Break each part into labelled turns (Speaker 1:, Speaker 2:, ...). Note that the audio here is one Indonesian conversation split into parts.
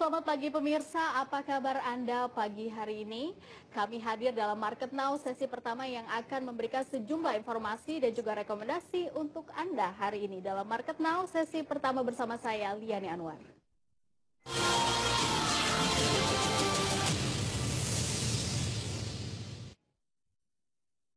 Speaker 1: Selamat pagi pemirsa, apa kabar Anda pagi hari ini? Kami hadir dalam Market Now sesi pertama yang akan memberikan sejumlah informasi dan juga rekomendasi untuk Anda hari ini. Dalam Market Now sesi pertama bersama saya, Liani Anwar.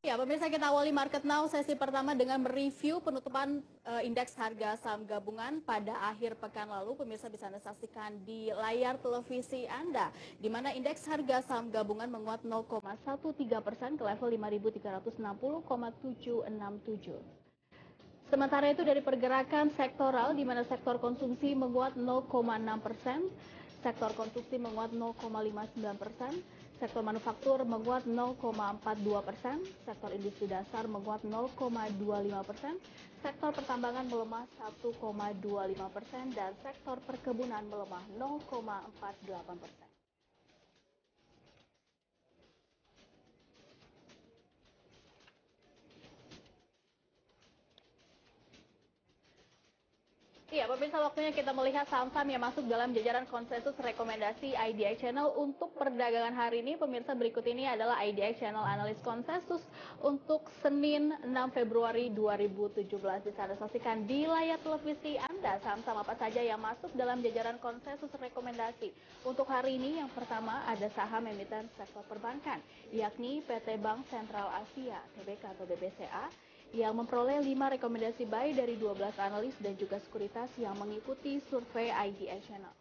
Speaker 1: Ya, pemirsa, kita awali Market Now sesi pertama dengan mereview penutupan indeks harga saham gabungan pada akhir pekan lalu. Pemirsa bisa Anda saksikan di layar televisi Anda, di mana indeks harga saham gabungan menguat 0,13% ke level 5.360,767. Sementara itu dari pergerakan sektoral, di mana sektor konsumsi menguat 0,6%, sektor konsumsi menguat 0,59%, sektor manufaktur menguat 0,42%, sektor industri dasar menguat 0,25%, sektor pertambangan melemah 1,25%, dan sektor perkebunan melemah 0,48%. Iya, pemirsa, waktunya kita melihat saham-saham yang masuk dalam jajaran konsensus rekomendasi IDX Channel untuk perdagangan hari ini. Pemirsa, berikut ini adalah IDX Channel Analis Konsensus untuk Senin 6 Februari 2017. Bisa Anda saksikan di layar televisi Anda saham-saham apa saja yang masuk dalam jajaran konsensus rekomendasi. Untuk hari ini yang pertama ada saham emiten sektor perbankan, yakni PT Bank Sentral Asia, TBK atau BBCA, yang memperoleh 5 rekomendasi buy dari 12 analis dan juga sekuritas yang mengikuti survei IDX Channel.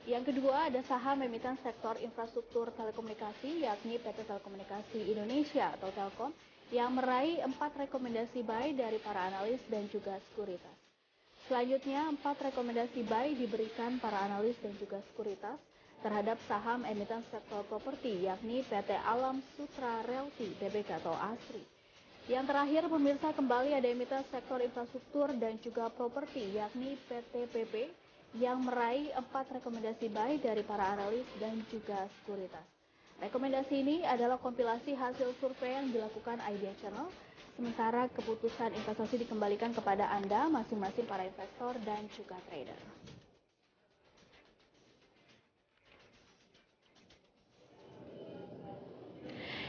Speaker 1: Yang kedua ada saham emiten sektor infrastruktur telekomunikasi, yakni PT Telekomunikasi Indonesia atau Telkom, yang meraih 4 rekomendasi buy dari para analis dan juga sekuritas. Selanjutnya 4 rekomendasi buy diberikan para analis dan juga sekuritas terhadap saham emiten sektor properti, yakni PT Alam Sutra Realty Tbk atau ASRI. Yang terakhir, pemirsa, kembali ada emiten sektor infrastruktur dan juga properti, yakni PT PP, yang meraih 4 rekomendasi buy dari para analis dan juga sekuritas. Rekomendasi ini adalah kompilasi hasil survei yang dilakukan IDX Channel, sementara keputusan investasi dikembalikan kepada Anda, masing-masing para investor dan juga trader.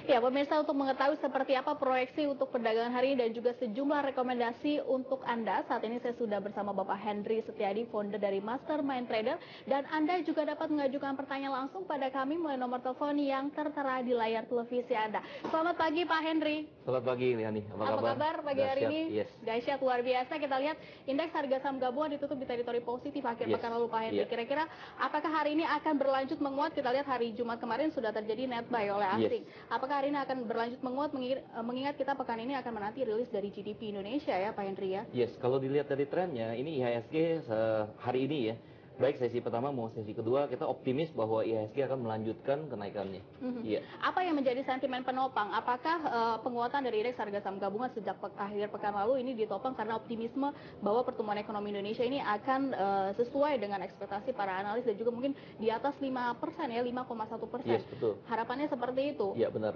Speaker 1: Ya, pemirsa, untuk mengetahui seperti apa proyeksi untuk perdagangan hari ini dan juga sejumlah rekomendasi untuk Anda, saat ini saya sudah bersama Bapak Henry Setiadi, founder dari Mastermind Trader, dan Anda juga dapat mengajukan pertanyaan langsung pada kami melalui nomor telepon yang tertera di layar televisi Anda. Selamat pagi Pak Henry.
Speaker 2: Selamat pagi Liani,
Speaker 1: apa kabar pagi hari ini?
Speaker 2: Yes.
Speaker 1: Dahsyat, luar biasa. Kita lihat indeks harga saham gabungan ditutup di teritori positif akhir pekan lalu Pak Henry. Kira-kira apakah hari ini akan berlanjut menguat? Kita lihat hari Jumat kemarin sudah terjadi net buy oleh asing. Apakah hari ini akan berlanjut menguat, mengingat kita pekan ini akan menanti rilis dari GDP Indonesia ya Pak Henry ya?
Speaker 2: Yes, kalau dilihat dari trennya, ini IHSG hari ini ya, baik sesi pertama mau sesi kedua, kita optimis bahwa IHSG akan melanjutkan kenaikannya.
Speaker 1: Apa yang menjadi sentimen penopang? Apakah penguatan dari indeks harga saham gabungan sejak akhir pekan lalu ini ditopang karena optimisme bahwa pertumbuhan ekonomi Indonesia ini akan sesuai dengan ekspektasi para analis dan juga mungkin di atas 5% ya, 5,1%?
Speaker 2: Yes, betul.
Speaker 1: Harapannya seperti itu?
Speaker 2: Iya, benar.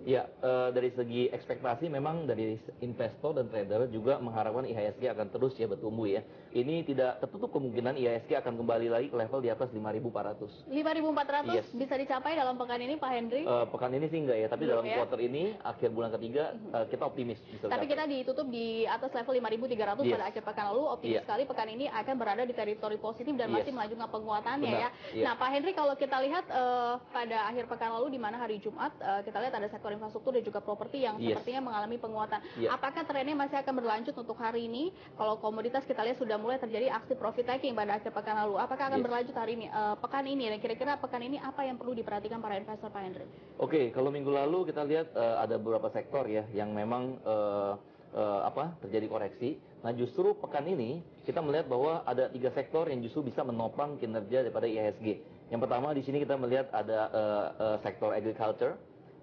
Speaker 2: Ya, dari segi ekspektasi memang dari investor dan trader juga mengharapkan IHSG akan terus ya bertumbuh ya. Ini tidak tertutup kemungkinan IHSG akan kembali lagi ke level di atas 5.400.
Speaker 1: 5.400 yes. Bisa dicapai dalam pekan ini Pak Henry?
Speaker 2: Pekan ini sih enggak ya, tapi dalam quarter ini, akhir bulan ketiga, kita optimis bisa
Speaker 1: tapi kita ditutup di atas level 5.300 pada akhir pekan lalu, optimis sekali pekan ini akan berada di teritori positif dan masih melanjutkan penguatannya ya. Nah Pak Henry, kalau kita lihat pada akhir pekan lalu di mana hari Jumat, kita lihat ada sektor infrastruktur dan juga properti yang sepertinya mengalami penguatan. Apakah trennya masih akan berlanjut untuk hari ini? Kalau komoditas kita lihat sudah mulai terjadi aksi profit taking pada akhir pekan lalu. Apakah akan berlanjut hari ini, pekan ini? Dan kira-kira pekan ini apa yang perlu diperhatikan para investor Pak Henry?
Speaker 2: Oke, kalau minggu lalu kita lihat ada beberapa sektor ya yang memang terjadi koreksi. Nah justru pekan ini kita melihat bahwa ada 3 sektor yang justru bisa menopang kinerja daripada IHSG. Yang pertama di sini kita melihat ada sektor agriculture.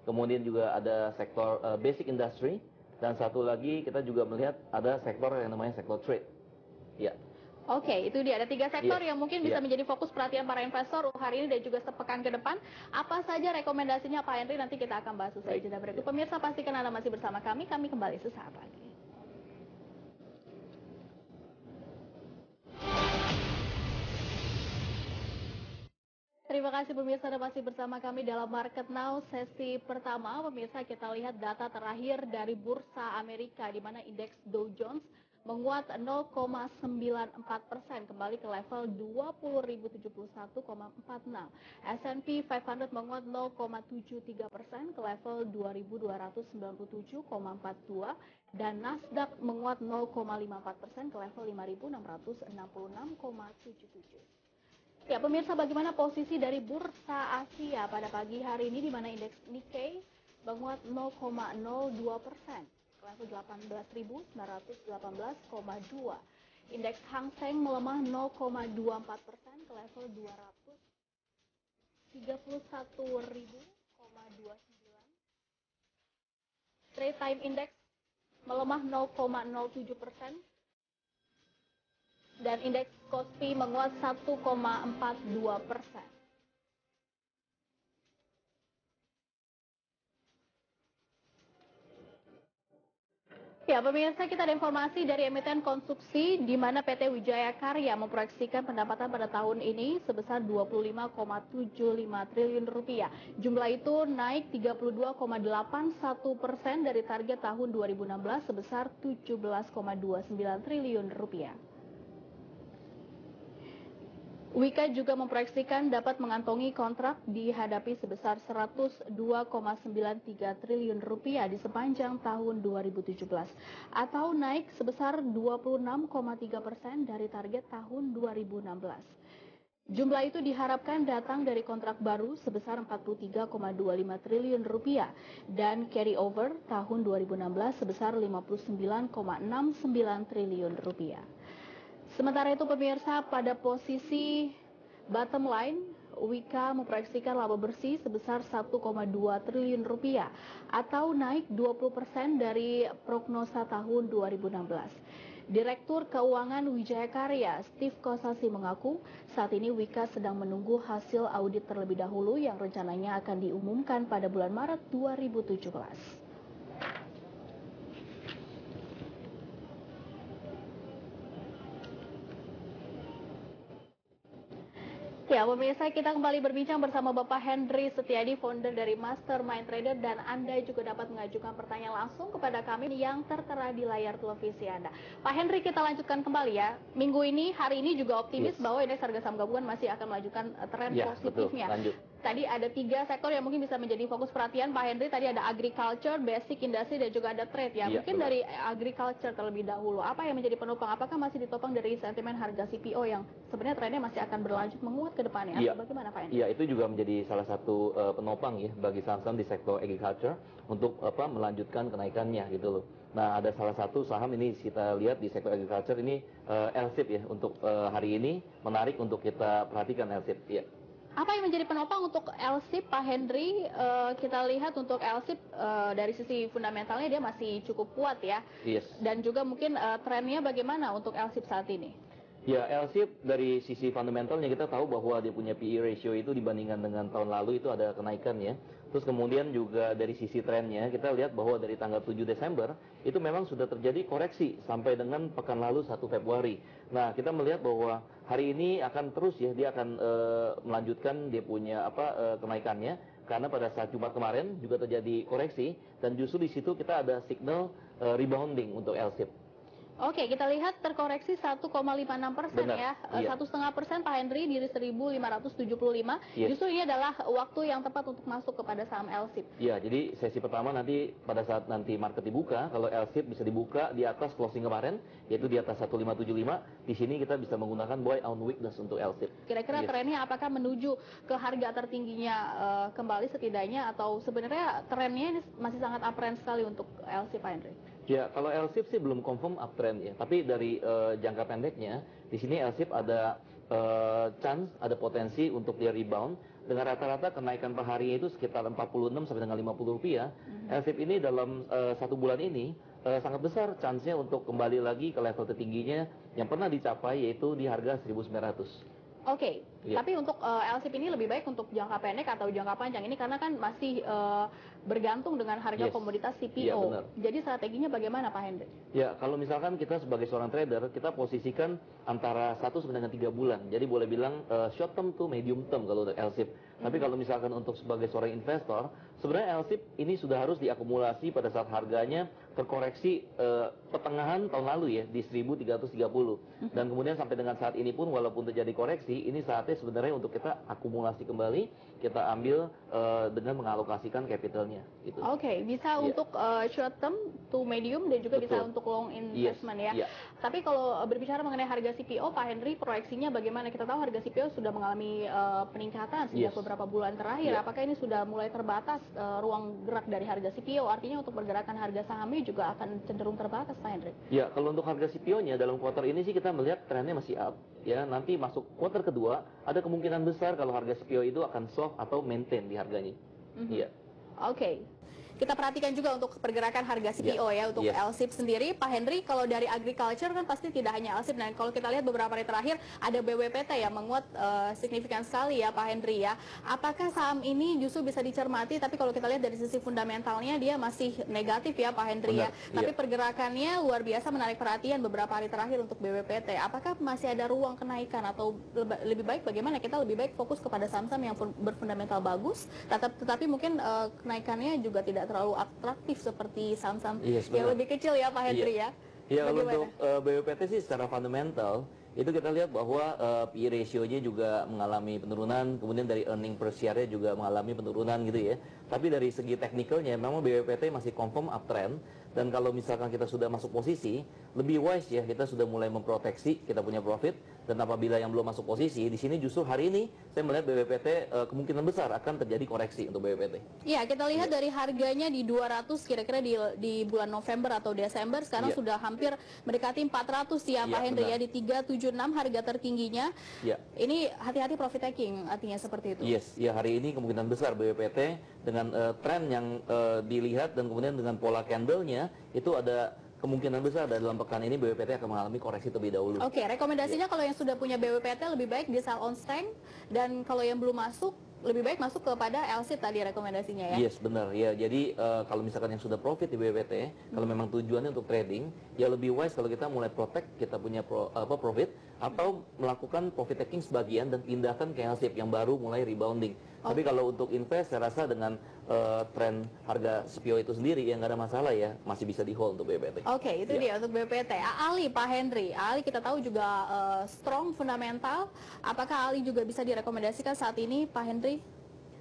Speaker 2: Kemudian juga ada sektor basic industry, dan satu lagi kita juga melihat ada sektor yang namanya sektor trade. Ya.
Speaker 1: Oke, itu dia ada 3 sektor yang mungkin bisa menjadi fokus perhatian para investor hari ini dan juga sepekan ke depan. Apa saja rekomendasinya Pak Henry? Nanti kita akan bahas usai jeda berikut. Pemirsa, pastikan Anda masih bersama kami kembali sesaat lagi. terima kasih pemirsa dan masih bersama kami dalam Market Now sesi pertama. Pemirsa, kita lihat data terakhir dari Bursa Amerika di mana indeks Dow Jones menguat 0,94% kembali ke level 20.071,46. S&P 500 menguat 0,73% ke level 2.297,42 dan Nasdaq menguat 0,54% ke level 5.666,77. Ya, pemirsa, bagaimana posisi dari Bursa Asia pada pagi hari ini di mana indeks Nikkei menguat 0,02% ke level 18.918,2. Indeks Hang Seng melemah 0,24% ke level 231.000,29. Trade Time Index melemah 0,07%. Dan indeks Kospi menguat 1,42%. Ya, pemirsa, kita ada informasi dari emiten konstruksi di mana PT Wijaya Karya memproyeksikan pendapatan pada tahun ini sebesar 25,75 triliun rupiah. Jumlah itu naik 32,81% dari target tahun 2016 sebesar 17,29 triliun rupiah. Wika juga memproyeksikan dapat mengantongi kontrak dihadapi sebesar 102,93 triliun rupiah di sepanjang tahun 2017 atau naik sebesar 26,3% dari target tahun 2016. Jumlah itu diharapkan datang dari kontrak baru sebesar 43,25 triliun rupiah dan carry over tahun 2016 sebesar 59,69 triliun rupiah. Sementara itu pemirsa, pada posisi bottom line, Wika memproyeksikan laba bersih sebesar 1,2 triliun rupiah atau naik 20% dari prognosa tahun 2016. Direktur Keuangan Wijaya Karya, Steve Kosasi mengaku saat ini Wika sedang menunggu hasil audit terlebih dahulu yang rencananya akan diumumkan pada bulan Maret 2017. Ya, pemirsa, kita kembali berbincang bersama Bapak Henry Setiadi, founder dari Mastermind Trader, dan Anda juga dapat mengajukan pertanyaan langsung kepada kami yang tertera di layar televisi Anda. Pak Henry, kita lanjutkan kembali ya. Minggu ini, hari ini juga optimis bahwa indeks harga saham gabungan masih akan melanjutkan tren positifnya.
Speaker 2: Betul,
Speaker 1: tadi ada 3 sektor yang mungkin bisa menjadi fokus perhatian Pak Henry. Tadi ada agriculture, basic industry, dan juga ada trade ya. Mungkin dari agriculture terlebih dahulu, apa yang menjadi penopang? Apakah masih ditopang dari sentimen harga CPO yang sebenarnya trennya masih akan berlanjut menguat ke depannya? Atau bagaimana Pak Henry?
Speaker 2: Iya, itu juga menjadi salah satu penopang ya bagi saham-saham di sektor agriculture untuk melanjutkan kenaikannya gitu loh. Nah, ada salah satu saham ini kita lihat di sektor agriculture ini LSIP ya, untuk hari ini menarik untuk kita perhatikan LSIP ya.
Speaker 1: Apa yang menjadi penopang untuk LSIP, Pak Henry? Kita lihat untuk LSIP dari sisi fundamentalnya dia masih cukup kuat ya.
Speaker 2: Yes.
Speaker 1: Dan juga mungkin trennya bagaimana untuk LSIP saat ini?
Speaker 2: Ya, LSIP dari sisi fundamentalnya kita tahu bahwa dia punya PE ratio itu dibandingkan dengan tahun lalu itu ada kenaikan ya. Terus kemudian juga dari sisi trennya kita lihat bahwa dari tanggal 7 Desember itu memang sudah terjadi koreksi sampai dengan pekan lalu 1 Februari. Nah, kita melihat bahwa hari ini akan terus ya dia akan melanjutkan dia punya kenaikannya karena pada saat Jumat kemarin juga terjadi koreksi dan justru di situ kita ada signal rebounding untuk LSIP.
Speaker 1: Oke, kita lihat terkoreksi 1,56% ya. 1,5% Pak Henry di 1.575.
Speaker 2: Yes.
Speaker 1: Justru ini adalah waktu yang tepat untuk masuk kepada saham LSIP.
Speaker 2: Ya, jadi sesi pertama nanti pada saat nanti market dibuka, kalau LSIP bisa dibuka di atas closing kemarin, yaitu di atas 1.575, di sini kita bisa menggunakan buy on weakness untuk LSIP.
Speaker 1: Kira-kira trennya apakah menuju ke harga tertingginya kembali setidaknya, atau sebenarnya trennya ini masih sangat uptrend sekali untuk LSIP, Pak Henry?
Speaker 2: Ya, kalau LSIP sih belum confirm uptrend ya, tapi dari jangka pendeknya di sini LSIP ada chance, ada potensi untuk dia rebound dengan rata-rata kenaikan per harinya itu sekitar 46 sampai dengan 50 rupiah. LSIP ini dalam 1 bulan ini sangat besar chance-nya untuk kembali lagi ke level tertingginya yang pernah dicapai yaitu di harga 1.900.
Speaker 1: Oke,
Speaker 2: Iya.
Speaker 1: tapi untuk LSIP ini lebih baik untuk jangka pendek atau jangka panjang ini karena kan masih bergantung dengan harga
Speaker 2: Yes.
Speaker 1: komoditas
Speaker 2: Iya,
Speaker 1: CPO.
Speaker 2: benar.
Speaker 1: Jadi strateginya bagaimana Pak Hendrik?
Speaker 2: Ya, kalau misalkan kita sebagai seorang trader, kita posisikan antara 1 sampai dengan 3 bulan. Jadi boleh bilang short term to medium term kalau untuk LSIP. Tapi kalau misalkan untuk sebagai seorang investor, sebenarnya LSIP ini sudah harus diakumulasi pada saat harganya terkoreksi pertengahan tahun lalu ya di 1330. Dan kemudian sampai dengan saat ini pun walaupun terjadi koreksi, ini saatnya sebenarnya untuk kita akumulasi kembali, kita ambil dengan mengalokasikan capitalnya gitu.
Speaker 1: Oke, bisa
Speaker 2: Iya.
Speaker 1: untuk short term to medium dan juga bisa
Speaker 2: Betul.
Speaker 1: untuk long investment ya.
Speaker 2: Iya.
Speaker 1: Tapi kalau berbicara mengenai harga CPO, Pak Henry, proyeksinya bagaimana? Kita tahu harga CPO sudah mengalami peningkatan sejak
Speaker 2: Yes.
Speaker 1: beberapa bulan terakhir.
Speaker 2: Iya.
Speaker 1: Apakah ini sudah mulai terbatas ruang gerak dari harga CPO? Artinya untuk pergerakan harga sahamnya juga akan cenderung terbatas, Pak Henry.
Speaker 2: Ya, kalau untuk harga CPO-nya dalam kuartal ini sih kita melihat trennya masih up. Ya, nanti masuk kuartal kedua ada kemungkinan besar kalau harga CPO itu akan soft atau maintain di harganya. Iya.
Speaker 1: Oke. Kita perhatikan juga untuk pergerakan harga CPO ya untuk
Speaker 2: Yes.
Speaker 1: LSIP sendiri. Pak Henry, kalau dari agriculture kan pasti tidak hanya LSIP. Dan kalau kita lihat beberapa hari terakhir ada BWPT yang menguat signifikan sekali ya Pak Henry ya. Apakah saham ini justru bisa dicermati? Tapi kalau kita lihat dari sisi fundamentalnya dia masih negatif ya Pak Henry ya.
Speaker 2: Benar,
Speaker 1: Tapi
Speaker 2: iya.
Speaker 1: pergerakannya luar biasa menarik perhatian beberapa hari terakhir untuk BWPT. Apakah masih ada ruang kenaikan atau lebih baik bagaimana? Kita lebih baik fokus kepada saham-saham yang berfundamental bagus. Tetapi mungkin kenaikannya juga tidak terlalu atraktif seperti saham-saham
Speaker 2: Yes,
Speaker 1: yang
Speaker 2: benar.
Speaker 1: lebih kecil ya Pak Henry ya.
Speaker 2: Ya, kalau
Speaker 1: Bagaimana?
Speaker 2: untuk BWPT sih secara fundamental itu kita lihat bahwa PE ratio-nya juga mengalami penurunan, kemudian dari earning per share-nya juga mengalami penurunan gitu ya. Tapi dari segi teknikalnya memang BWPT masih confirm uptrend, dan kalau misalkan kita sudah masuk posisi, lebih wise ya kita sudah mulai memproteksi kita punya profit. Dan apabila yang belum masuk posisi, di sini justru hari ini saya melihat BWPT kemungkinan besar akan terjadi koreksi untuk BWPT.
Speaker 1: Ya, kita lihat dari harganya di 200 kira-kira di bulan November atau Desember, sekarang
Speaker 2: Iya.
Speaker 1: sudah hampir mendekati 400 ya Pak
Speaker 2: Iya,
Speaker 1: Henry
Speaker 2: benar.
Speaker 1: ya, di 376 harga tertingginya.
Speaker 2: Ya.
Speaker 1: Ini hati-hati profit taking artinya seperti itu.
Speaker 2: Yes, ya hari ini kemungkinan besar BWPT dengan tren yang dilihat dan kemudian dengan pola candle-nya itu ada kemungkinan besar dalam pekan ini BWPT akan mengalami koreksi terlebih dahulu.
Speaker 1: Oke, rekomendasinya kalau yang sudah punya BWPT lebih baik di sell on strength, dan kalau yang belum masuk lebih baik masuk kepada LSIP tadi rekomendasinya ya.
Speaker 2: Yes, benar ya. Jadi kalau misalkan yang sudah profit di BWPT, kalau memang tujuannya untuk trading, ya lebih wise kalau kita mulai protect kita punya profit atau melakukan profit taking sebagian dan pindahkan ke LSIP yang baru mulai rebounding. Tapi kalau untuk invest saya rasa dengan tren harga CPO itu sendiri ya nggak ada masalah ya, masih bisa di hold untuk BWPT.
Speaker 1: Oke, itu
Speaker 2: Ya.
Speaker 1: dia untuk BPT. Ali, Pak Henry. Ali kita tahu juga strong fundamental. Apakah Ali juga bisa direkomendasikan saat ini, Pak Henry?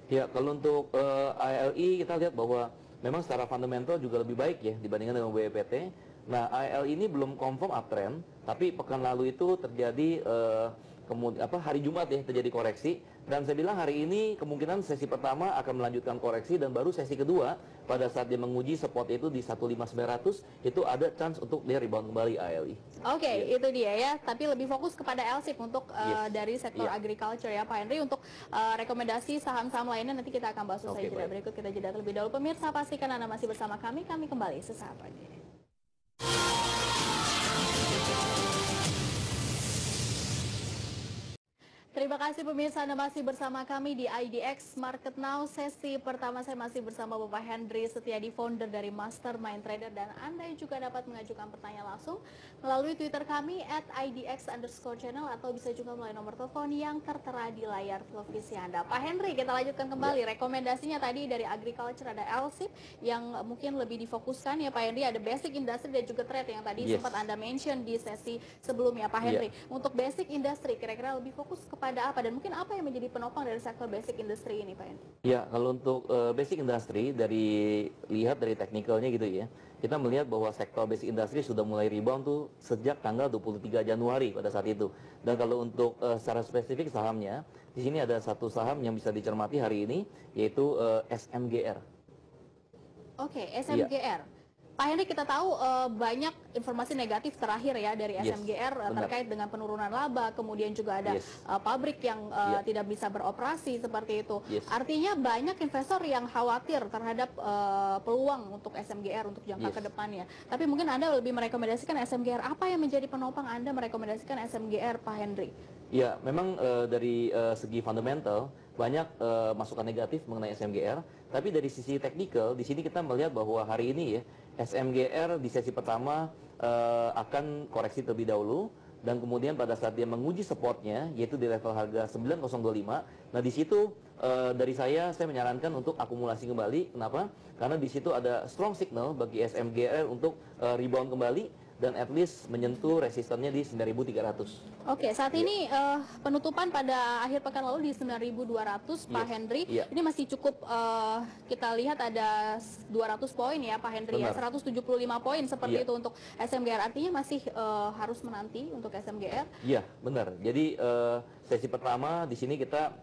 Speaker 2: Ya, kalau untuk ALI kita lihat bahwa memang secara fundamental juga lebih baik ya dibandingkan dengan BWPT. Nah, AL ini belum confirm uptrend, tapi pekan lalu itu terjadi hari Jumat ya terjadi koreksi, dan saya bilang hari ini kemungkinan sesi pertama akan melanjutkan koreksi, dan baru sesi kedua pada saat dia menguji support itu di 15900 itu ada chance untuk dia rebound kembali ALI.
Speaker 1: Oke,
Speaker 2: Iya.
Speaker 1: itu dia ya. Tapi lebih fokus kepada LSIP untuk
Speaker 2: Yes.
Speaker 1: dari sektor
Speaker 2: Iya.
Speaker 1: agriculture ya Pak Henry. Untuk rekomendasi saham-saham lainnya nanti kita akan bahas usai
Speaker 2: Oke,
Speaker 1: jeda.
Speaker 2: baik.
Speaker 1: Berikut kita jeda terlebih dahulu. Pemirsa, pastikan Anda masih bersama kami. Kami kembali sesaat lagi. Terima kasih pemirsa, Anda masih bersama kami di IDX Market Now. Sesi pertama saya masih bersama Bapak Henry Setiadi, founder dari Mastermind Trader, dan Anda juga dapat mengajukan pertanyaan langsung melalui Twitter kami @idx_channel atau bisa juga melalui nomor telepon yang tertera di layar televisi Anda. Pak Henry, kita lanjutkan kembali. Rekomendasinya tadi dari agriculture ada LSIP yang mungkin lebih difokuskan ya Pak Henry, ada basic industry dan juga trade yang tadi
Speaker 2: Yes.
Speaker 1: sempat Anda mention di sesi sebelumnya Pak Henry. Untuk basic industry kira-kira lebih fokus kepada apa, dan mungkin apa yang menjadi penopang dari sektor basic industry ini Pak Henry?
Speaker 2: Ya, kalau untuk basic industry lihat dari teknikalnya gitu ya, kita melihat bahwa sektor basic industry sudah mulai rebound tuh sejak tanggal 23 Januari pada saat itu. Dan kalau untuk secara spesifik sahamnya, di sini ada satu saham yang bisa dicermati hari ini, yaitu SMGR.
Speaker 1: Oke, SMGR. Pak Henry, kita tahu banyak informasi negatif terakhir ya dari
Speaker 2: Yes,
Speaker 1: SMGR
Speaker 2: benar.
Speaker 1: terkait dengan penurunan laba, kemudian juga ada
Speaker 2: Yes.
Speaker 1: pabrik yang
Speaker 2: Yeah.
Speaker 1: tidak bisa beroperasi seperti itu.
Speaker 2: Yes.
Speaker 1: Artinya banyak investor yang khawatir terhadap peluang untuk SMGR untuk jangka
Speaker 2: Yes.
Speaker 1: ke depannya. Tapi mungkin Anda lebih merekomendasikan SMGR. Apa yang menjadi penopang Anda merekomendasikan SMGR, Pak Henry?
Speaker 2: Ya, memang dari segi fundamental banyak masukan negatif mengenai SMGR, tapi dari sisi teknikal di sini kita melihat bahwa hari ini ya SMGR di sesi pertama akan koreksi terlebih dahulu dan kemudian pada saat dia menguji supportnya yaitu di level harga 9025. Nah di situ dari saya menyarankan untuk akumulasi kembali. Kenapa? Karena di situ ada strong signal bagi SMGR untuk rebound kembali dan at least menyentuh resistannya di 9.300.
Speaker 1: Oke, saat ini penutupan pada akhir pekan lalu di 9.200, Pak
Speaker 2: Yes.
Speaker 1: Henry.
Speaker 2: Iya.
Speaker 1: Ini masih cukup, kita lihat ada 200 poin ya Pak Henry, ya,
Speaker 2: Benar.
Speaker 1: 175 poin seperti
Speaker 2: Iya.
Speaker 1: itu untuk SMGR. Artinya masih harus menanti untuk SMGR.
Speaker 2: Iya, benar. Jadi sesi pertama di sini kita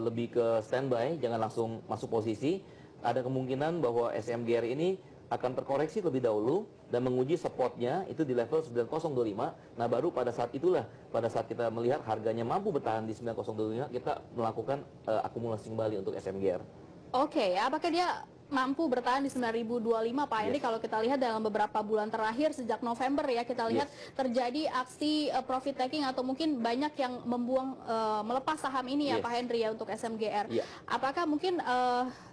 Speaker 2: lebih ke standby, jangan langsung masuk posisi. Ada kemungkinan bahwa SMGR ini akan terkoreksi lebih dahulu dan menguji supportnya itu di level 9025. Nah baru pada saat itulah, pada saat kita melihat harganya mampu bertahan di 9025, kita melakukan akumulasi kembali untuk SMGR.
Speaker 1: Oke, apakah dia mampu bertahan di 9.025, Pak Henry?
Speaker 2: Yes.
Speaker 1: Kalau kita lihat dalam beberapa bulan terakhir sejak November ya, kita lihat terjadi aksi profit taking atau mungkin banyak yang membuang melepas saham ini ya
Speaker 2: Yes.
Speaker 1: Pak Henry ya untuk SMGR.
Speaker 2: Iya.
Speaker 1: Apakah mungkin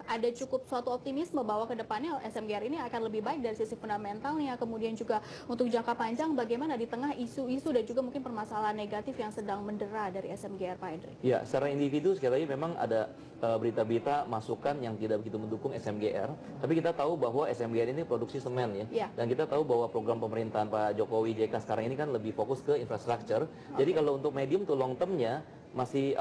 Speaker 1: ada cukup suatu optimisme bahwa kedepannya SMGR ini akan lebih baik dari sisi fundamentalnya, kemudian juga untuk jangka panjang bagaimana di tengah isu-isu dan juga mungkin permasalahan negatif yang sedang mendera dari SMGR, Pak Henry?
Speaker 2: Ya, secara individu sekali lagi memang ada berita-berita masukan yang tidak begitu mendukung SMGR. Tapi kita tahu bahwa SMGR ini produksi semen ya.
Speaker 1: Ya.
Speaker 2: Dan kita tahu bahwa program pemerintahan Pak Jokowi JK sekarang ini kan lebih fokus ke infrastruktur. Jadi kalau untuk medium to long termnya masih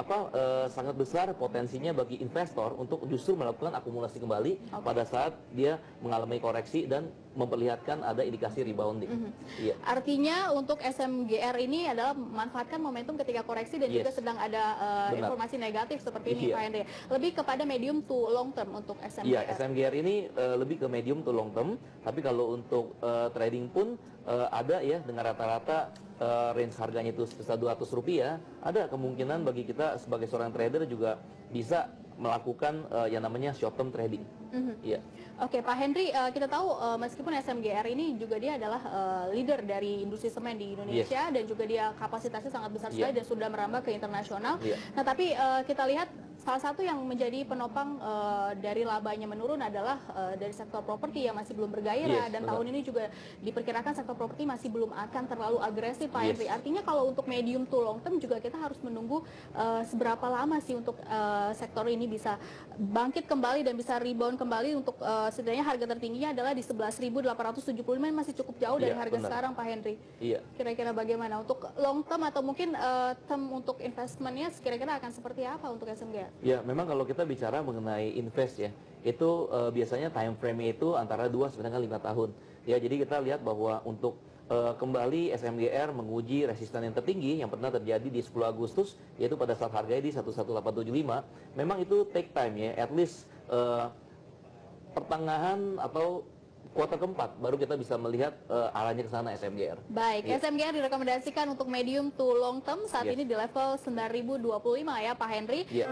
Speaker 2: sangat besar potensinya bagi investor untuk justru melakukan akumulasi kembali pada saat dia mengalami koreksi dan memperlihatkan ada indikasi rebounding. Iya.
Speaker 1: Artinya untuk SMGR ini adalah memanfaatkan momentum ketika koreksi dan juga
Speaker 2: Yes.
Speaker 1: sedang ada
Speaker 2: Benar.
Speaker 1: informasi negatif seperti ini,
Speaker 2: Iya.
Speaker 1: Pak Henry. Lebih kepada medium to long term untuk SMGR.
Speaker 2: Iya, SMGR ini lebih ke medium to long term, tapi kalau untuk trading pun ada ya dengan rata-rata range harganya itu sebesar Rp200, ada kemungkinan bagi kita sebagai seorang trader juga bisa melakukan yang namanya short term trading. Iya.
Speaker 1: Oke, Pak Henry, kita tahu meskipun SMGR ini juga dia adalah leader dari industri semen di Indonesia dan juga dia kapasitasnya sangat besar sekali dan sudah merambah ke internasional. Nah, tapi kita lihat salah satu yang menjadi penopang dari labanya menurun adalah dari sektor properti yang masih belum bergairah dan tahun ini juga diperkirakan sektor properti masih belum akan terlalu agresif, Pak Henry. Artinya kalau untuk medium to long term juga kita harus menunggu seberapa lama sih untuk sektor ini bisa bangkit kembali dan bisa rebound kembali untuk setidaknya harga tertingginya adalah di 11.875, masih cukup jauh dari harga sekarang, Pak Henry.
Speaker 2: Iya.
Speaker 1: Kira-kira bagaimana untuk long term atau mungkin term untuk investmentnya kira-kira akan seperti apa untuk SMGR?
Speaker 2: Ya, memang kalau kita bicara mengenai invest ya, itu biasanya time frame itu antara 2 sampai dengan 5 tahun. Ya, jadi kita lihat bahwa untuk kembali SMGR menguji resisten yang tertinggi yang pernah terjadi di 10 Agustus, yaitu pada saat harganya di 11875, memang itu take time ya, at least pertengahan atau kuartal keempat baru kita bisa melihat arahnya ke sana SMGR.
Speaker 1: Baik, SMGR direkomendasikan untuk medium to long term saat ini di level 9.025 ya Pak Henry.
Speaker 2: Iya.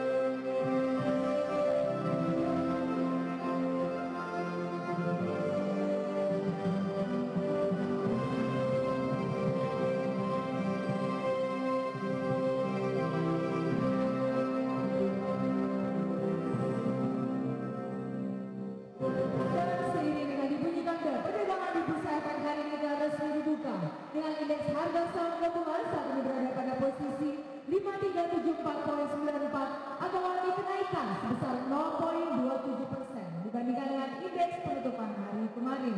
Speaker 3: Seiring dengan dibunyikan bel, perdagangan di bursa efek hari ini telah resmi dibuka dengan indeks harga saham gabungan saat ini berada pada posisi 5374.94 atau mengalami kenaikan sebesar 0,27% dibandingkan dengan indeks penutupan hari kemarin.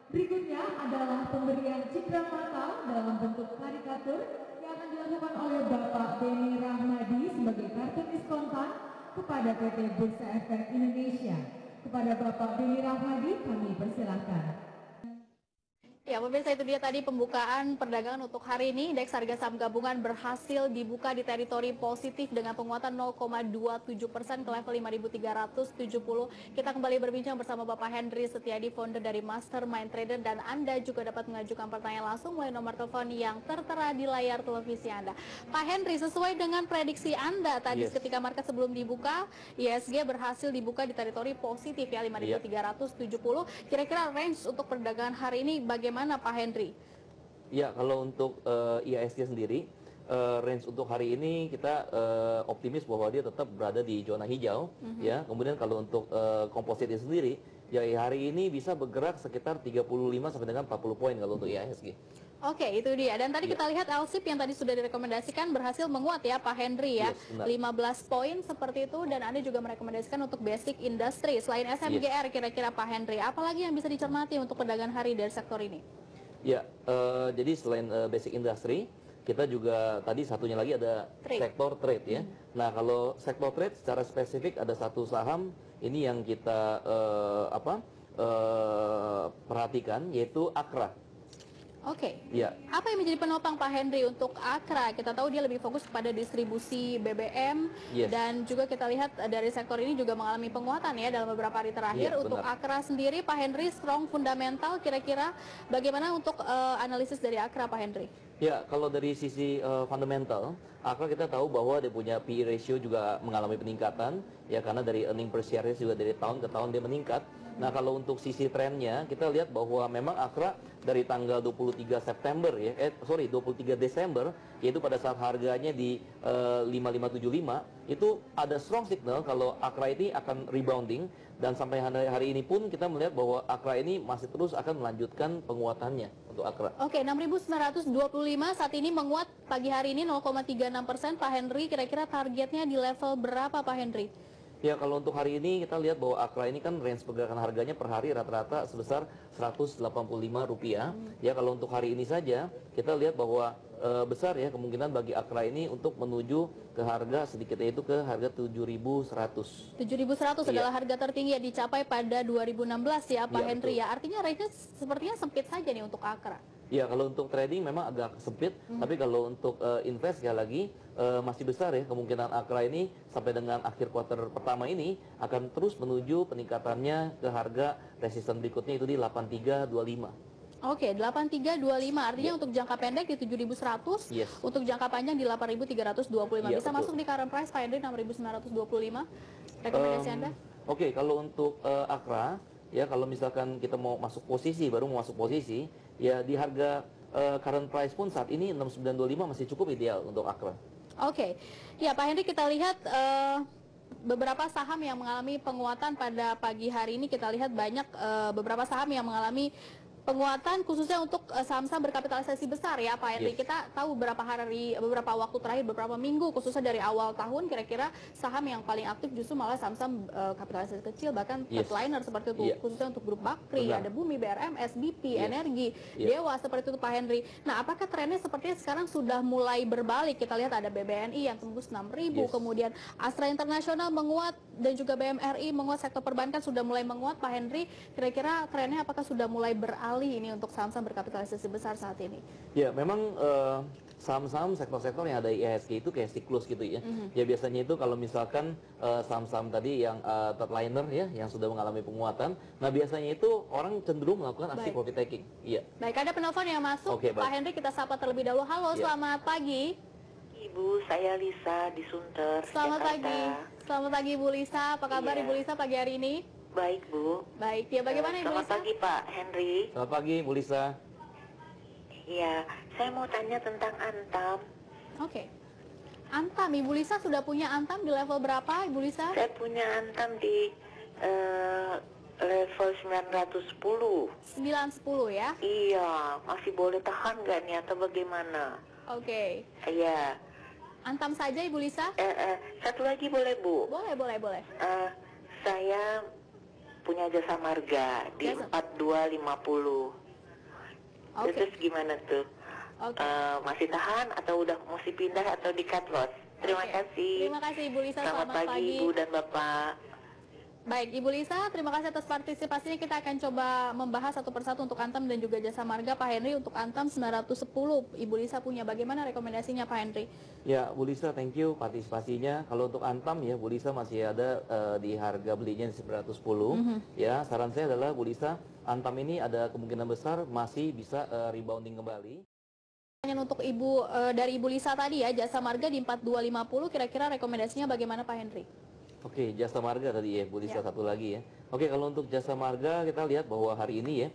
Speaker 3: Berikutnya adalah pemberian cindera mata dalam bentuk karikatur yang akan dilakukan oleh Bapak Beni Rahmadi sebagai kartunis kontan kepada PT Bursa Efek Indonesia. Kepada Bapak Beni Rahmadi kami persilahkan.
Speaker 1: Ya, pemirsa, itu dia tadi pembukaan perdagangan untuk hari ini. Indeks harga saham gabungan berhasil dibuka di teritori positif dengan penguatan 0,27% ke level 5.370. Kita kembali berbincang bersama Bapak Henry Setiadi, founder dari Mastermind Trader, dan Anda juga dapat mengajukan pertanyaan langsung melalui nomor telepon yang tertera di layar televisi Anda. Pak Henry, sesuai dengan prediksi Anda tadi ketika market sebelum dibuka, ISG berhasil dibuka di teritori positif ya 5.370. Kira-kira range untuk perdagangan hari ini bagaimana Pak Henry?
Speaker 2: Ya, kalau untuk IHSG sendiri, range untuk hari ini kita optimis bahwa dia tetap berada di zona hijau. Ya, kemudian kalau untuk komposit sendiri, ya hari ini bisa bergerak sekitar 35 sampai dengan 40 poin kalau untuk IHSG.
Speaker 1: Oke, itu dia. Dan tadi kita lihat LSIP yang tadi sudah direkomendasikan berhasil menguat ya Pak Henry ya. 15 poin seperti itu, dan Anda juga merekomendasikan untuk basic industry. Selain SMGR kira-kira Pak Henry, apalagi yang bisa dicermati untuk perdagangan hari dari sektor ini?
Speaker 2: Ya, jadi selain basic industry, kita juga tadi satunya lagi ada sektor trade ya. Nah, kalau sektor trade secara spesifik ada satu saham ini yang kita perhatikan, yaitu Akra.
Speaker 1: Oke.
Speaker 2: Ya.
Speaker 1: Apa yang menjadi penopang Pak Henry untuk Akra? Kita tahu dia lebih fokus pada distribusi BBM, dan juga kita lihat dari sektor ini juga mengalami penguatan ya dalam beberapa hari terakhir. Untuk Akra sendiri, Pak Henry, strong fundamental, kira-kira bagaimana untuk analisis dari Akra, Pak Henry?
Speaker 2: Ya, kalau dari sisi fundamental, Akra kita tahu bahwa dia punya PE ratio juga mengalami peningkatan, ya karena dari earning per share juga dari tahun ke tahun dia meningkat. Nah, kalau untuk sisi trennya, kita lihat bahwa memang Akra dari tanggal 23 September ya, 23 Desember, yaitu pada saat harganya di 5575, itu ada strong signal kalau Akra ini akan rebounding, dan sampai hari ini pun kita melihat bahwa Akra ini masih terus akan melanjutkan penguatannya untuk Akra.
Speaker 1: Oke, 6.925 saat ini menguat pagi hari ini 0,36%. Pak Henry, kira-kira targetnya di level berapa Pak Henry?
Speaker 2: Ya, kalau untuk hari ini kita lihat bahwa Akra ini kan range pergerakan harganya per hari rata-rata sebesar Rp185. Ya, kalau untuk hari ini saja kita lihat bahwa besar ya kemungkinan bagi Akra ini untuk menuju ke harga sedikit, yaitu ke harga 7.100.
Speaker 1: 7.100 adalah harga tertinggi yang dicapai pada 2016 ya Pak Henry ya. Artinya range-nya sepertinya sempit saja nih untuk Akra.
Speaker 2: Ya, kalau untuk trading memang agak sempit, tapi kalau untuk invest sekali lagi masih besar ya kemungkinan Akra ini sampai dengan akhir kuartal pertama ini akan terus menuju peningkatannya ke harga resisten berikutnya itu di 8325.
Speaker 1: Oke, 8325 artinya untuk jangka pendek di 7.100, untuk jangka panjang di 8.325. Bisa masuk di current price Pak Henry 6.925. Rekomendasi Anda?
Speaker 2: Oke, kalau untuk Akra ya, kalau misalkan kita mau masuk posisi, baru mau masuk posisi, ya di harga current price pun saat ini 6925 masih cukup ideal untuk Akra.
Speaker 1: Oke, ya Pak Henry, kita lihat beberapa saham yang mengalami penguatan pada pagi hari ini. Kita lihat banyak beberapa saham yang mengalami penguatan khususnya untuk saham-saham berkapitalisasi besar ya Pak Henry. Kita tahu beberapa waktu terakhir, beberapa minggu khususnya dari awal tahun, kira-kira saham yang paling aktif justru malah saham-saham kapitalisasi kecil, bahkan headliner seperti itu, khususnya untuk grup Bakri, ada Bumi, BRM, SBP, Energi, Dewa, seperti itu Pak Henry. Nah, apakah trennya sepertinya sekarang sudah mulai berbalik? Kita lihat ada BBNI yang tembus 6.000, kemudian Astra Internasional menguat, dan juga BMRI menguat, sektor perbankan sudah mulai menguat Pak Henry. Kira-kira trennya apakah sudah mulai beralih ini untuk saham-saham berkapitalisasi besar saat ini?
Speaker 2: Ya, memang saham-saham sektor-sektor yang ada IHSG itu kayak siklus gitu ya. Ya, biasanya itu kalau misalkan saham-saham tadi yang third-liner ya, yang sudah mengalami penguatan, nah biasanya itu orang cenderung melakukan aksi profit taking. Iya.
Speaker 1: Baik, ada penelpon yang masuk. Pak Henry, kita sapa terlebih dahulu. Halo, selamat pagi.
Speaker 4: Ibu, saya Lisa di Sunter,
Speaker 1: Selamat
Speaker 4: Jakarta.
Speaker 1: pagi. Selamat pagi Bu Lisa. Apa kabar Ibu Lisa pagi hari ini?
Speaker 4: Baik, Bu.
Speaker 1: Baik, ya bagaimana Ibu Lisa?
Speaker 4: Selamat pagi, Pak Henry.
Speaker 2: Selamat pagi, Bu Lisa.
Speaker 4: Iya, saya mau tanya tentang Antam.
Speaker 1: Oke. Antam, Ibu Lisa sudah punya Antam di level berapa, Ibu Lisa?
Speaker 4: Saya punya Antam di level 910.
Speaker 1: 910 ya?
Speaker 4: Iya, masih boleh tahan nggak nih atau bagaimana?
Speaker 1: Oke.
Speaker 4: Iya.
Speaker 1: Antam saja Ibu Lisa?
Speaker 4: Satu lagi boleh, Bu?
Speaker 1: Boleh.
Speaker 4: Saya punya Jasa Marga di 4250. Terus gimana tuh? Masih tahan atau udah mesti pindah atau di cut loss? Terima kasih.
Speaker 1: Terima kasih Ibu Lisa.
Speaker 4: Selamat pagi Ibu dan Bapak.
Speaker 1: Baik, Ibu Lisa, terima kasih atas partisipasinya. Kita akan coba membahas satu persatu untuk Antam dan juga Jasa Marga. Pak Henry, untuk Antam 910, Ibu Lisa punya bagaimana rekomendasinya Pak Henry?
Speaker 2: Ya, Bu Lisa, thank you partisipasinya. Kalau untuk Antam ya, Bu Lisa masih ada di harga belinya di 910. Ya, saran saya adalah Bu Lisa, Antam ini ada kemungkinan besar masih bisa rebounding kembali.
Speaker 1: Untuk dari Ibu Lisa tadi ya, Jasa Marga di 4250, kira-kira rekomendasinya bagaimana Pak Henry?
Speaker 2: Oke, Jasa Marga tadi ya, Bu Lisa,
Speaker 1: Ya.
Speaker 2: satu lagi ya. Oke, kalau untuk Jasa Marga kita lihat bahwa hari ini ya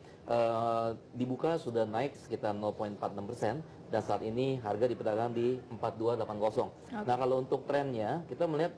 Speaker 2: dibuka sudah naik sekitar 0,46% dan saat ini harga diperdagangkan di 4280. Nah, kalau untuk trennya kita melihat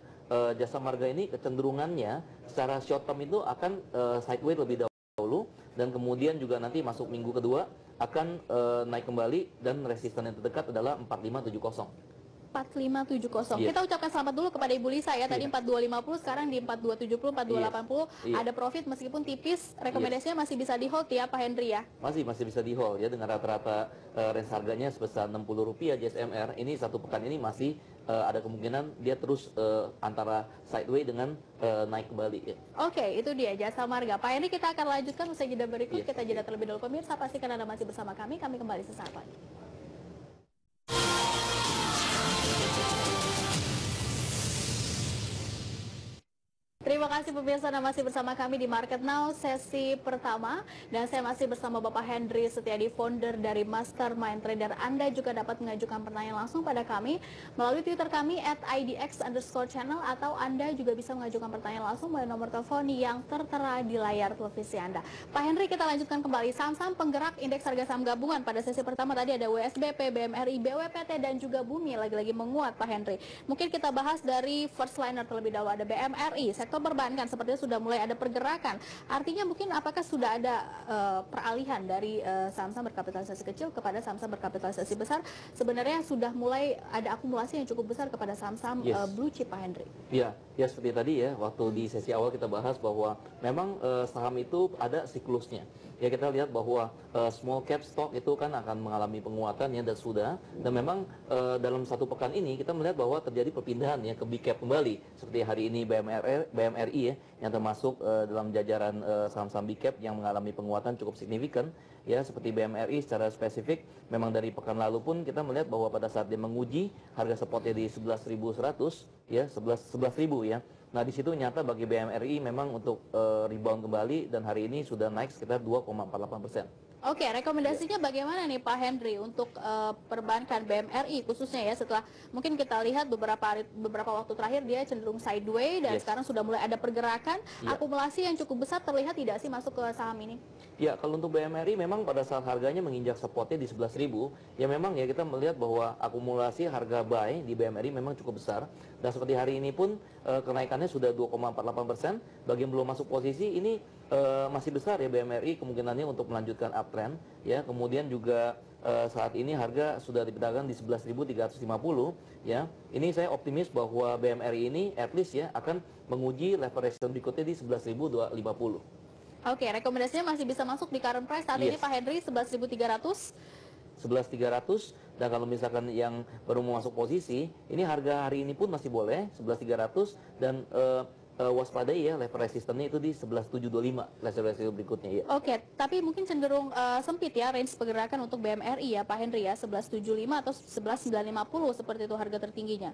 Speaker 2: Jasa Marga ini kecenderungannya secara short term itu akan sideways lebih dahulu dan kemudian juga nanti masuk minggu kedua akan naik kembali dan resisten yang terdekat adalah 4570.
Speaker 1: 4570.
Speaker 2: Iya.
Speaker 1: Kita ucapkan selamat dulu kepada Ibu Lisa ya. Tadi
Speaker 2: Iya.
Speaker 1: 4250, sekarang di 4270, 4280.
Speaker 2: Iya.
Speaker 1: Ada profit meskipun tipis. Rekomendasinya masih bisa di hold ya Pak Henry ya.
Speaker 2: Masih bisa di hold ya dengan rata-rata range harganya sebesar Rp60 JSMR. Ini satu pekan ini masih ada kemungkinan dia terus antara sideways dengan naik kembali ya.
Speaker 1: Oke, itu dia Jasa Marga. Pak Henry, kita akan lanjutkan usai jeda berikut.
Speaker 2: Iya.
Speaker 1: Kita jeda terlebih dahulu pemirsa. Pastikan Anda masih bersama kami. Kami kembali sesaat lagi. Terima kasih pemirsa, Anda masih bersama kami di Market Now sesi pertama dan saya masih bersama Bapak Henry Setiadi, founder dari Mastermind Trader. Anda juga dapat mengajukan pertanyaan langsung pada kami melalui Twitter kami @idx_channel atau Anda juga bisa mengajukan pertanyaan langsung melalui nomor telepon yang tertera di layar televisi Anda. Pak Henry, kita lanjutkan kembali saham-saham penggerak indeks harga saham gabungan. Pada sesi pertama tadi ada WSBP, BMRI, BWPT dan juga Bumi lagi-lagi menguat Pak Henry. Mungkin kita bahas dari first liner terlebih dahulu, ada BMRI. Sektor perbankan sepertinya sudah mulai ada pergerakan. Artinya mungkin apakah sudah ada peralihan dari saham-saham berkapitalisasi kecil kepada saham-saham berkapitalisasi besar? Sebenarnya sudah mulai ada akumulasi yang cukup besar kepada saham-saham blue chip Pak Henry.
Speaker 2: Ya seperti tadi ya, waktu di sesi awal kita bahas bahwa memang saham itu ada siklusnya. Ya kita lihat bahwa small cap stock itu kan akan mengalami penguatan ya dan memang dalam satu pekan ini kita melihat bahwa terjadi perpindahan ya ke big cap kembali seperti hari ini BMRI ya yang termasuk dalam jajaran saham-saham big cap yang mengalami penguatan cukup signifikan ya seperti BMRI secara spesifik memang dari pekan lalu pun kita melihat bahwa pada saat dia menguji harga spotnya di 11.100 ya 11.000 ya. Nah di situ nyata bagi BMRI memang untuk rebound kembali dan hari ini sudah naik sekitar 2,48%.
Speaker 1: Oke, rekomendasinya bagaimana nih Pak Henry untuk perbankan BMRI khususnya ya setelah mungkin kita lihat beberapa waktu terakhir dia cenderung sideways dan sekarang sudah mulai ada pergerakan, akumulasi yang cukup besar, terlihat tidak sih masuk ke saham ini?
Speaker 2: Ya, kalau untuk BMRI memang pada saat harganya menginjak spotnya di 11.000, ya memang ya kita melihat bahwa akumulasi harga buy di BMRI memang cukup besar dan seperti hari ini pun kenaikannya sudah 2,48%. Bagi yang belum masuk posisi ini masih besar ya BMRI kemungkinannya untuk melanjutkan uptrend ya. Kemudian juga saat ini harga sudah diperdagangkan di 11.350 ya. Ini saya optimis bahwa BMRI ini at least ya akan menguji level resistance berikutnya di 11.250.
Speaker 1: Oke, rekomendasinya masih bisa masuk di current price saat ini Pak Henry 11.300.
Speaker 2: 11.300 dan kalau misalkan yang baru mau masuk posisi ini harga hari ini pun masih boleh 11.300 dan waspadai ya level resistennya itu di 11.725 level berikutnya ya.
Speaker 1: Oke, tapi mungkin cenderung sempit ya range pergerakan untuk BMRI ya Pak Henry ya 11.75 atau 11.950 seperti itu harga tertingginya.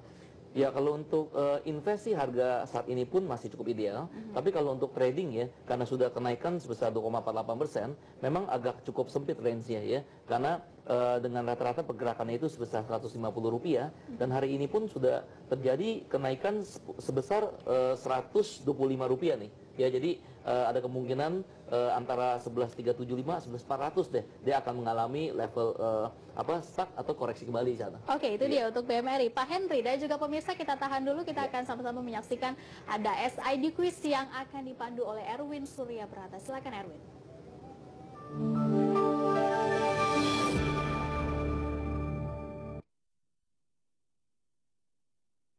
Speaker 2: Ya kalau untuk invest sih harga saat ini pun masih cukup ideal. Tapi kalau untuk trading ya, karena sudah kenaikan sebesar 2,48%, memang agak cukup sempit range-nya ya. Karena dengan rata-rata pergerakannya itu sebesar Rp150 dan hari ini pun sudah terjadi kenaikan sebesar Rp125 nih. Ya jadi ada kemungkinan antara 11.375 11.400 deh dia akan mengalami level stuck atau koreksi kembali di sana.
Speaker 1: Oke, itu dia untuk BMRI. Pak Henry dan juga pemirsa, kita tahan dulu, kita akan sama-sama menyaksikan ada SID quiz yang akan dipandu oleh Erwin Surya Prata. Silakan Erwin.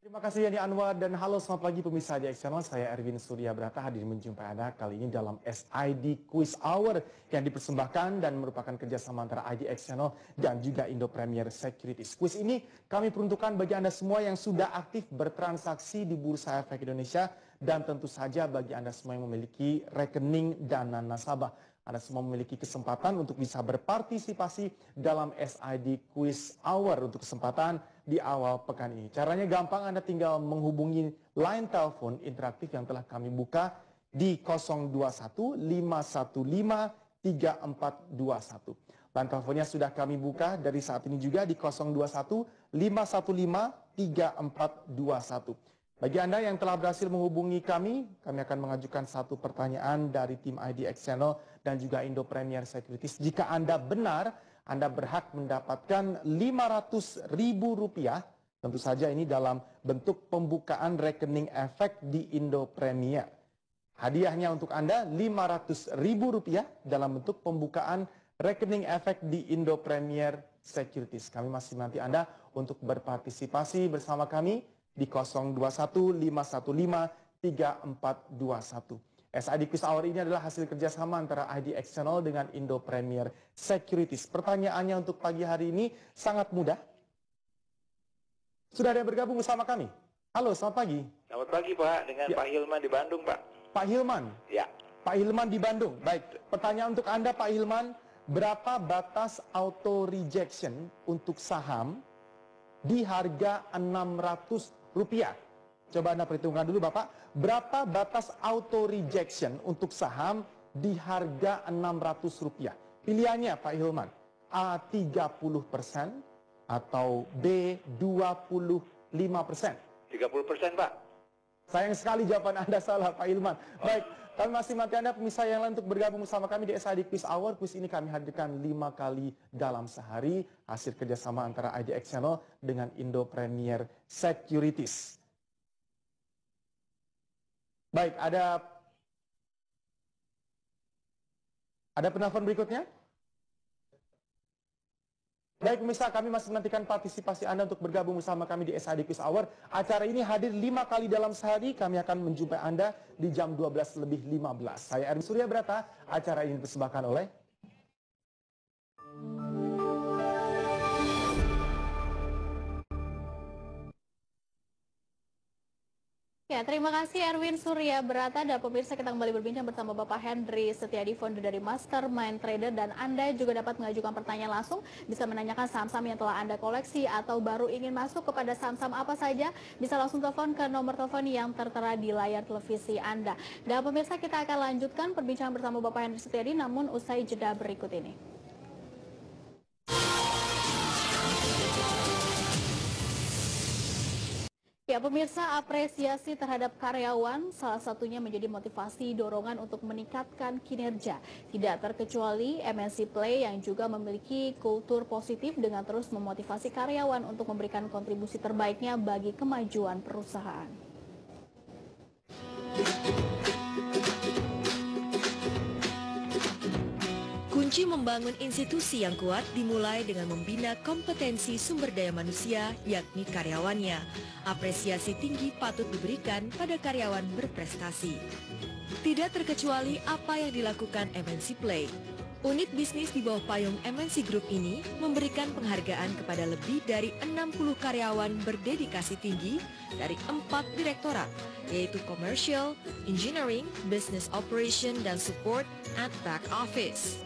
Speaker 5: Terima kasih Yani Anwar dan halo selamat pagi pemirsa IDX Channel. Saya Erwin Surya Brata hadir menjumpai Anda kali ini dalam SID Quiz Hour yang dipersembahkan dan merupakan kerjasama antara IDX Channel dan juga Indo Premier Securities. Quiz ini kami peruntukkan bagi Anda semua yang sudah aktif bertransaksi di Bursa Efek Indonesia dan tentu saja bagi Anda semua yang memiliki rekening dana nasabah. Anda semua memiliki kesempatan untuk bisa berpartisipasi dalam SID Quiz Hour untuk kesempatan di awal pekan ini. Caranya gampang, Anda tinggal menghubungi line telepon interaktif yang telah kami buka di 021 515 3421. Line teleponnya sudah kami buka dari saat ini juga di 021 515 3421. Bagi Anda yang telah berhasil menghubungi kami akan mengajukan satu pertanyaan dari tim IDX Channel dan juga Indo Premier Securities. Jika Anda benar, Anda berhak mendapatkan Rp500.000. Tentu saja ini dalam bentuk pembukaan rekening efek di Indo Premier. Hadiahnya untuk Anda Rp500.000 dalam bentuk pembukaan rekening efek di Indo Premier Securities. Kami masih menanti Anda untuk berpartisipasi bersama kami di 021 515 3421. SID Quiz Hour ini adalah hasil kerjasama antara IDX Channel dengan Indo Premier Securities. Pertanyaannya untuk pagi hari ini sangat mudah. Sudah ada yang bergabung bersama kami? Halo, selamat pagi.
Speaker 6: Selamat pagi Pak, dengan
Speaker 5: Ya.
Speaker 6: Pak Hilman di Bandung Pak.
Speaker 5: Pak Hilman?
Speaker 6: Ya.
Speaker 5: Pak Hilman di Bandung. Baik, pertanyaan untuk Anda Pak Hilman. Berapa batas auto rejection untuk saham di harga Rp600? Coba Anda perhitungkan dulu Bapak. Berapa batas auto rejection untuk saham di harga Rp600? Pilihannya Pak Hilman. A 30% atau B 25%.
Speaker 6: 30% Pak.
Speaker 5: Sayang sekali jawaban Anda salah Pak Hilman. Baik, kami masih menanti Anda pemirsa yang lain untuk bergabung bersama kami di SID Quiz Hour. Quiz ini kami hadirkan 5 kali dalam sehari. Hasil kerjasama antara IDX Channel dengan Indo Premier Securities. Baik, ada penelpon berikutnya? Baik pemirsa, kami masih menantikan partisipasi Anda untuk bergabung bersama kami di SID Quiz Hour. Acara ini hadir 5 kali dalam sehari. Kami akan menjumpai Anda di jam 12:15. Saya Erwin Surya Brata. Acara ini dipersembahkan oleh
Speaker 1: Ya, terima kasih Erwin Surya Brata. Dan pemirsa, kita kembali berbincang bersama Bapak Henry Setiadi, founder dari Mastermind Trader. Dan Anda juga dapat mengajukan pertanyaan langsung, bisa menanyakan saham-saham yang telah Anda koleksi atau baru ingin masuk kepada saham-saham apa saja, bisa langsung telepon ke nomor telepon yang tertera di layar televisi Anda. Dan pemirsa, kita akan lanjutkan perbincangan bersama Bapak Henry Setiadi, namun usai jeda berikut ini. Ya pemirsa, apresiasi terhadap karyawan salah satunya menjadi motivasi dorongan untuk meningkatkan kinerja. Tidak terkecuali MNC Play yang juga memiliki kultur positif dengan terus memotivasi karyawan untuk memberikan kontribusi terbaiknya bagi kemajuan perusahaan.
Speaker 7: Kunci membangun institusi yang kuat dimulai dengan membina kompetensi sumber daya manusia, yakni karyawannya. Apresiasi tinggi patut diberikan pada karyawan berprestasi. Tidak terkecuali apa yang dilakukan MNC Play. Unit bisnis di bawah payung MNC Group ini memberikan penghargaan kepada lebih dari 60 karyawan berdedikasi tinggi dari 4 direktorat, yaitu Commercial, Engineering, Business Operation, dan Support at Back Office.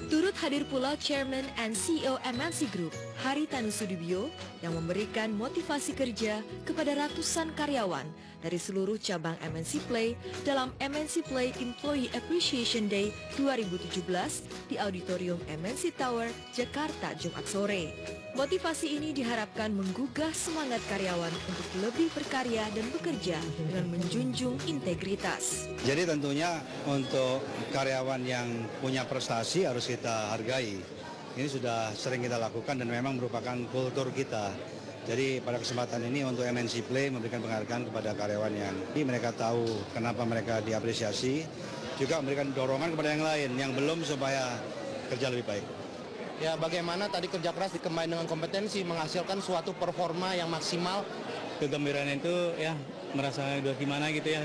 Speaker 7: Turut hadir pula Chairman and CEO MNC Group, Hari Tanusudibyo, yang memberikan motivasi kerja kepada ratusan karyawan dari seluruh cabang MNC Play dalam MNC Play Employee Appreciation Day 2017 di Auditorium MNC Tower, Jakarta, Jumat sore. Motivasi ini diharapkan menggugah semangat karyawan untuk lebih berkarya dan bekerja dengan menjunjung integritas.
Speaker 8: Jadi tentunya untuk karyawan yang punya prestasi harus kita hargai. Ini sudah sering kita lakukan dan memang merupakan kultur kita. Jadi pada kesempatan ini untuk MNC Play memberikan penghargaan kepada karyawan yang mereka tahu kenapa mereka diapresiasi, juga memberikan dorongan kepada yang lain yang belum supaya kerja lebih baik.
Speaker 9: Ya, bagaimana tadi kerja keras dikembangkan dengan kompetensi menghasilkan suatu performa yang maksimal kegembiraan itu ya merasa udah gimana gitu ya,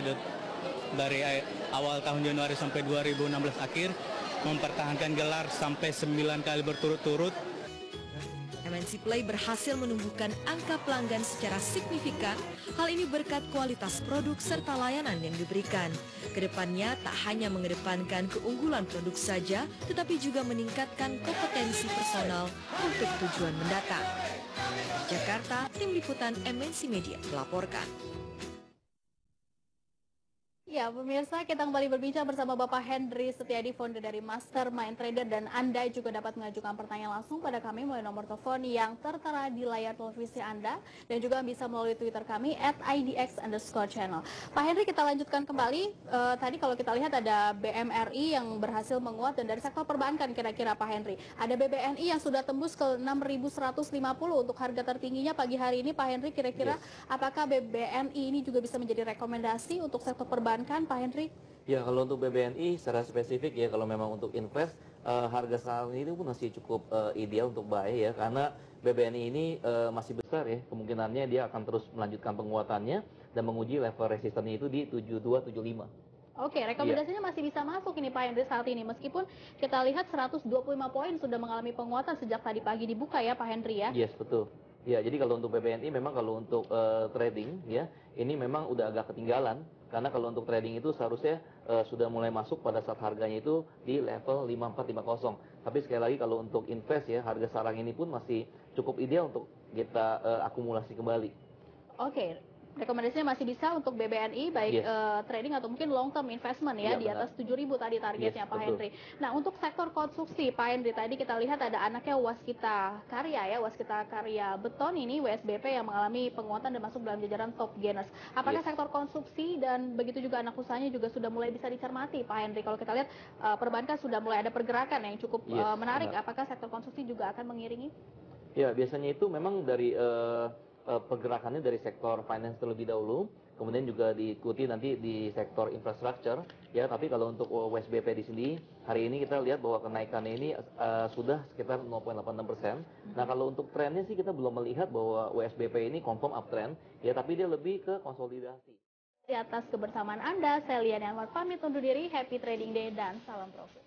Speaker 9: dari awal tahun Januari sampai 2016 akhir mempertahankan gelar sampai 9 kali berturut-turut.
Speaker 7: MNC Play berhasil menumbuhkan angka pelanggan secara signifikan. Hal ini berkat kualitas produk serta layanan yang diberikan. Kedepannya tak hanya mengedepankan keunggulan produk saja, tetapi juga meningkatkan kompetensi personal untuk tujuan mendatang. Jakarta, Tim Liputan MNC Media melaporkan.
Speaker 1: Ya, pemirsa, kita kembali berbincang bersama Bapak Hendry Setiadi, founder dari Mastermind Trader, dan Anda juga dapat mengajukan pertanyaan langsung pada kami melalui nomor telepon yang tertera di layar televisi Anda, dan juga bisa melalui Twitter kami @idx_channel. Pak Hendry, kita lanjutkan kembali. Tadi kalau kita lihat ada BMRI yang berhasil menguat, dan dari sektor perbankan kira-kira Pak Hendry, ada BBNI yang sudah tembus ke 6.150 untuk harga tertingginya pagi hari ini. Pak Hendry, kira-kira apakah BBNI ini juga bisa menjadi rekomendasi untuk sektor perbankan, Pak Hendry?
Speaker 2: Ya, kalau untuk BBNI secara spesifik ya, kalau memang untuk invest, harga saham ini pun masih cukup ideal untuk buy ya, karena BBNI ini masih besar ya, kemungkinannya dia akan terus melanjutkan penguatannya dan menguji level resistennya itu di 7275.
Speaker 1: Oke, rekomendasinya masih bisa masuk ini Pak Hendry saat ini, meskipun kita lihat 125 poin sudah mengalami penguatan sejak tadi pagi dibuka ya Pak Hendry ya?
Speaker 2: Yes, betul. Ya, jadi kalau untuk BBNI memang kalau untuk trading ya, ini memang udah agak ketinggalan, karena kalau untuk trading itu seharusnya sudah mulai masuk pada saat harganya itu di level 5450. Tapi sekali lagi kalau untuk invest ya, harga sekarang ini pun masih cukup ideal untuk kita akumulasi kembali.
Speaker 1: Oke, rekomendasinya masih bisa untuk BBNI, baik trading atau mungkin long term investment ya, di atas 7.000 tadi targetnya Pak Hendry. Nah, untuk sektor konstruksi Pak Hendry, tadi kita lihat ada anaknya Waskita Karya ya, Waskita Karya Beton ini, WSBP, yang mengalami penguatan dan masuk dalam jajaran top gainers. Apakah sektor konstruksi dan begitu juga anak usahanya juga sudah mulai bisa dicermati Pak Hendry? Kalau kita lihat perbankan sudah mulai ada pergerakan yang cukup menarik, apakah sektor konstruksi juga akan mengiringi?
Speaker 2: Ya, biasanya itu memang dari pergerakannya dari sektor finance terlebih dahulu, kemudian juga diikuti nanti di sektor infrastructure ya. Tapi kalau untuk WSBP di sini hari ini kita lihat bahwa kenaikannya ini sudah sekitar 0,86%. Nah, kalau untuk trennya sih kita belum melihat bahwa WSBP ini confirm uptrend ya, tapi dia lebih ke konsolidasi.
Speaker 1: Di atas kebersamaan Anda, saya Lian Anwar pamit undur diri. Happy trading day dan salam profit.